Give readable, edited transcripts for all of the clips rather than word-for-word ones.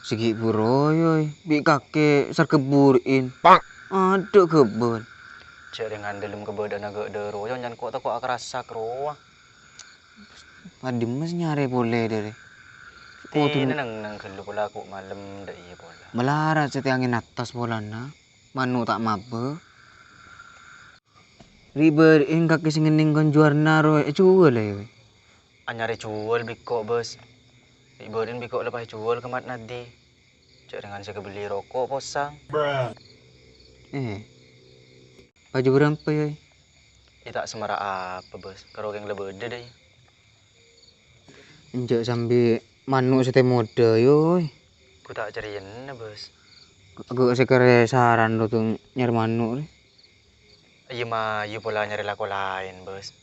Segi buroyoy, bi kakek sarkeburin. Ada kebun. Cek dengan dalam kebadan agak dero, jangan kok tak kok kerasa keruah. Padi mas nyare boleh deh. Tini nang kelu pula aku malam dah iya bola. Melarat setiangin atas bolana. Manu tak mabe. Riberin kakek singening kon juarna roy. Cuba lah yoy. Anyari jual biko bos. Ibarin biko lepas jual kemat nanti. Cek dengan saya beli rokok posang. Baju berapa yoy? Tak semara apa bos. Kalau yang lebih beda deh. Injak sambil manu sete mode yoy. Ku tak cariin bos. Agak sekere saran lo tuh nyari manu. Iya mah, iya pola nyari laku lain bos.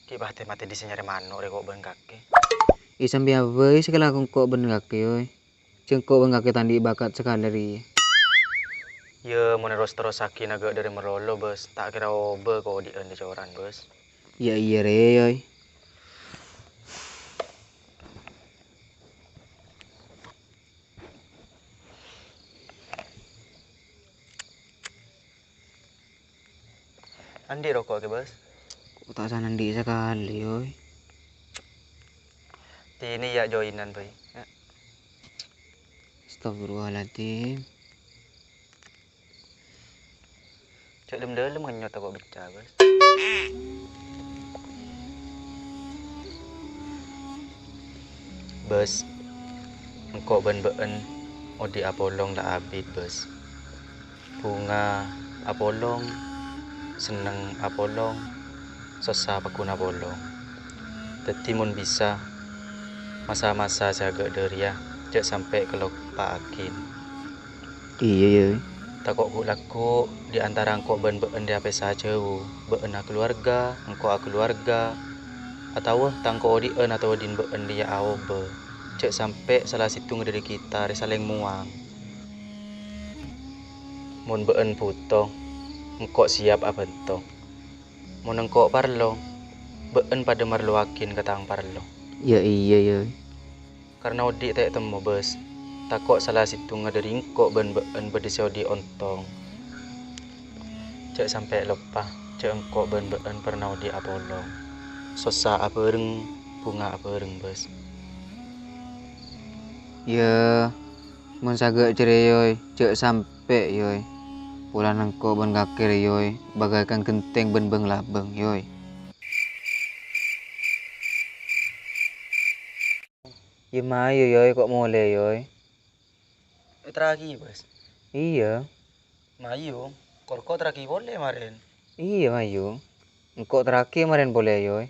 Ki mati di sini nyari manu rek kok ban kaki. Sambil apa sekali aku kok ben kakek yoy. Cengkok ben kakek tandi bakat sekali ri. Ya mau terus sakin agak dari merolo bos. Tak kira obe kok di coran bos. Ya iya re yoy. Andi rokok ke bos. Kok tak sanandi sekali yoy. Ini ya joinan boy. Ya. Astagfirullahaladzim. Cek dalam ngenyot kok baca bos. Bos. Engkau ben-ben odi apolong dak abid bos. Bunga apolong seneng apolong sosa pakuna apolong. Dadi mun bisa masa-masa jaga deria cek sampai ke akin. Iya yoy. Tak kok laku di antara engkau ben-ben di apa saja ben keluarga engkau keluarga atau tangko odien atau odin ben dia aobe cek sampai salah situ dari kita saling muang mun ben putong engkau siap apa entong mun engkau parlo ben pada marluakin katang parlo Ya iya yoy. karena odi tak temu bos takok salah situ dari engkau ben berdisau di ontong cek sampai lupa cek engkau ben pernah di apolong sosa apereng bunga apereng bos. Ya mun sagak cere yoy. Cek sampai yoy. Pula nengko ben kakek yoy. Bagaikan genteng ben beng labeng yoy. Ya mayo yoy kok mulai yoy. Terakhir bos. Iya. Mayu, korko terakhir boleh kemarin. Iya mayo. Engkau terakhir kemarin boleh yoy.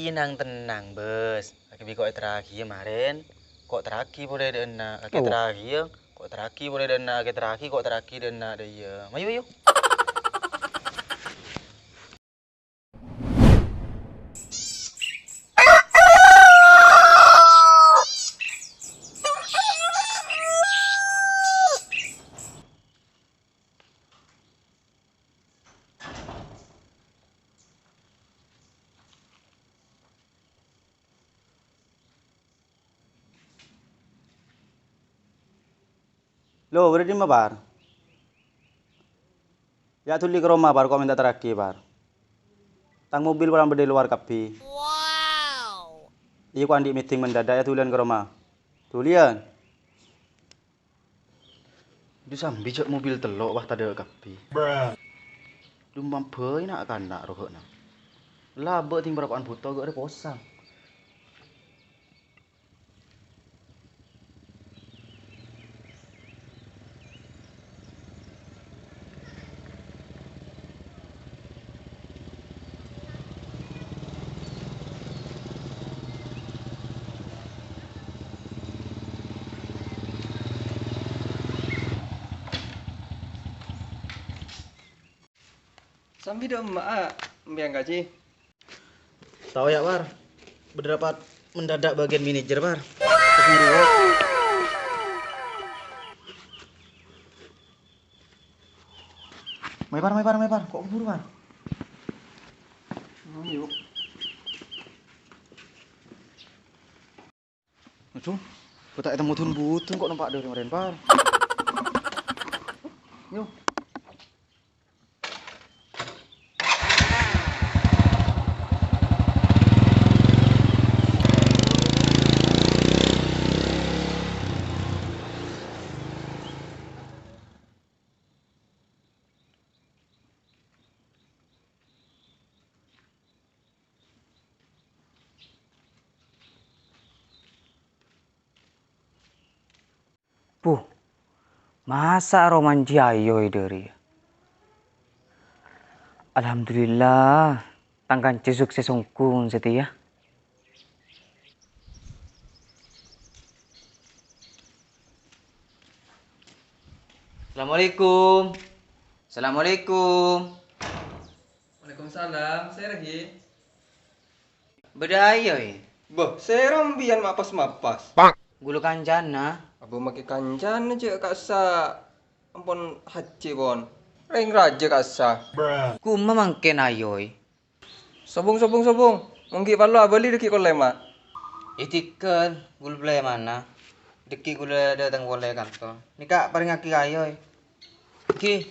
Nang tenang bos. Lagi biko terakhir kemarin. Kok terakhir boleh dena. Lagi terakhir. Kok terakhir boleh dena. Lagi terakhir kok terakhir dena dia. Mayu yuk. Lo, berarti mah bar. Ya tuli ke rumah bar, kok minta terakhir bar. Tang mobil pulang berde luar kapi. Wow. Iya ku andi meeting mendadak ya tulian ke rumah. Tulian. Di sambil cek mobil telok wah tadi kapi. Dumam boy nak kan nak rokok nak. Labek ting berapaan buta gak ada posang. Sambil dong mak, biang gaji. Tahu ya bar. Berdapat mendadak bagian manajer bar. Mai bar. Kok keburu bar? Yuk. Aduh, Ku tak ketemu butun kok nampak dari kemarin, Par. Yo. Puh, masa roman jayo dari. Alhamdulillah, tangkan sukses sungkung setia. Assalamualaikum. Assalamualaikum. Waalaikumsalam, saya lagi. Bedaya Boh, saya rambian mapas-mapas. Gulu kanjana. Abu make kancan aja kak sa. Ampun haji bon. Ring raja kak sa. Kuma mangken ayoy. Sobong. Mungkin palu abali deki kolema. Itikan gulu belai mana? Deki gulu datang boleh kantor. Nika paling aki ayoy. Ki.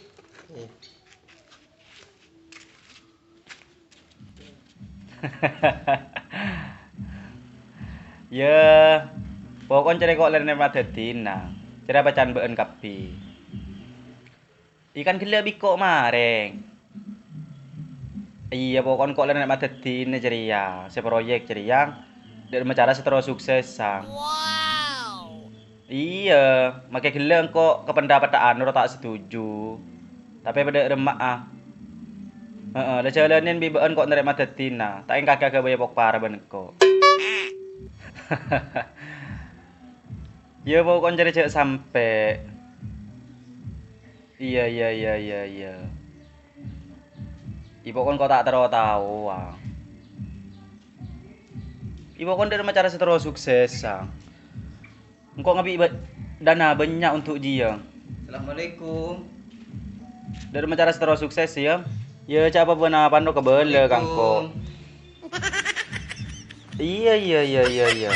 Ya, pokoknya cari kok lerne madetina. Cari bacaan beun kapi. Ikan gila biko mareng. Iya, pokoknya kok lerne madetina cari ya. Seproyek cari yang dan cara seterus sukses sang. Wow. Iya, makai gila kok kependapataan ora tak setuju. Tapi pada remak ah. Lah jalanin bi beun kok nerek madetina. Tak ing kagak gawe pok para ben kok. Ya pokoknya cari cek sampai. Iya. Ibu kan kok tak tahu ah. Ibu kan dari cara seterus sukses ah. Engkau ngabi dana banyak untuk dia. Assalamualaikum. Dari cara seterus sukses ya. Ya coba benar panu kebele kangko. Iya. Iya.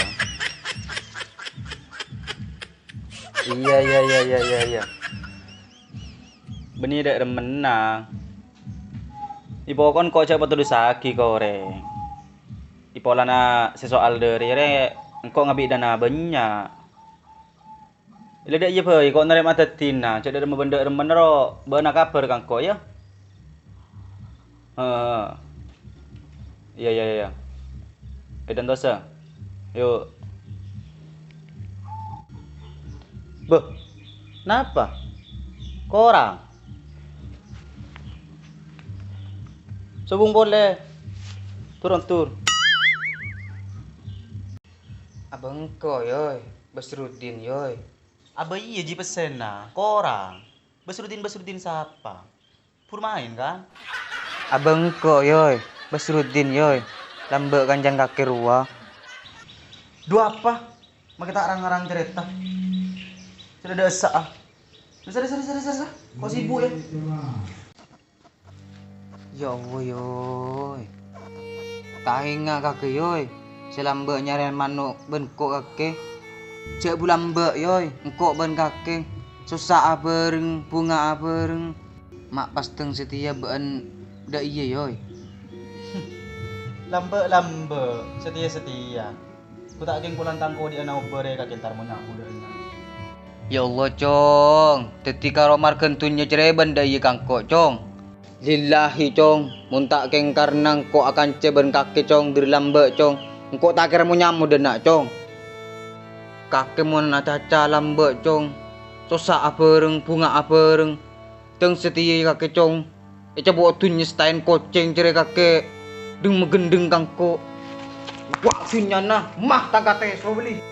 Benih dak remenang. Ipo kon kok coba tulis lagi koreng. Ipo lana sesoal dari re engkau ngabi dana banyak. Ile dak iya boy kok narek mata tina, cek dari benda remen ro, beuna kabar kangko ya. Iya. Edan dosa. Yuk. Beh, kenapa? Korang? Sobung boleh. Tur. Abang ko yoy, Basrudin yoy. Aba iya ji pesen nah, korang. Basrudin siapa? Purmain kan? Abang ko yoy, Basrudin yoy. Lambe kanjang kaki ruah. Dua apa? Makita arang-arang cerita. Sudah ada esa ah. Sar. Kok sibuk ya? Ya Allah yoy. Tahinga kaki yoy. Selambe nyarian manuk ben kok kaki. Cek bulambe yoy, engkok ben kaki. Susah abereng, bunga abereng. Mak pasteng setia ben dak iya yoy. Lambe, setia. Ku tak geng pulang tangko di ana obere ka kentar mo nyaku deuna. Ya Allah cong, ketika romar kentunya cerai benda iya kangkok cong. Lillahi cong, muntak keng karnang kok akan ceben kaki cong dari lambe cong. Engkau tak kira mau nyamu denak cong. Kaki mau nak caca lambe cong. Susah apereng, bunga apereng. Teng setia kaki cong. Coba tunya stain koceng cerai kaki. Deng megendeng kangkok. Wah sinyana mah tak kate beli.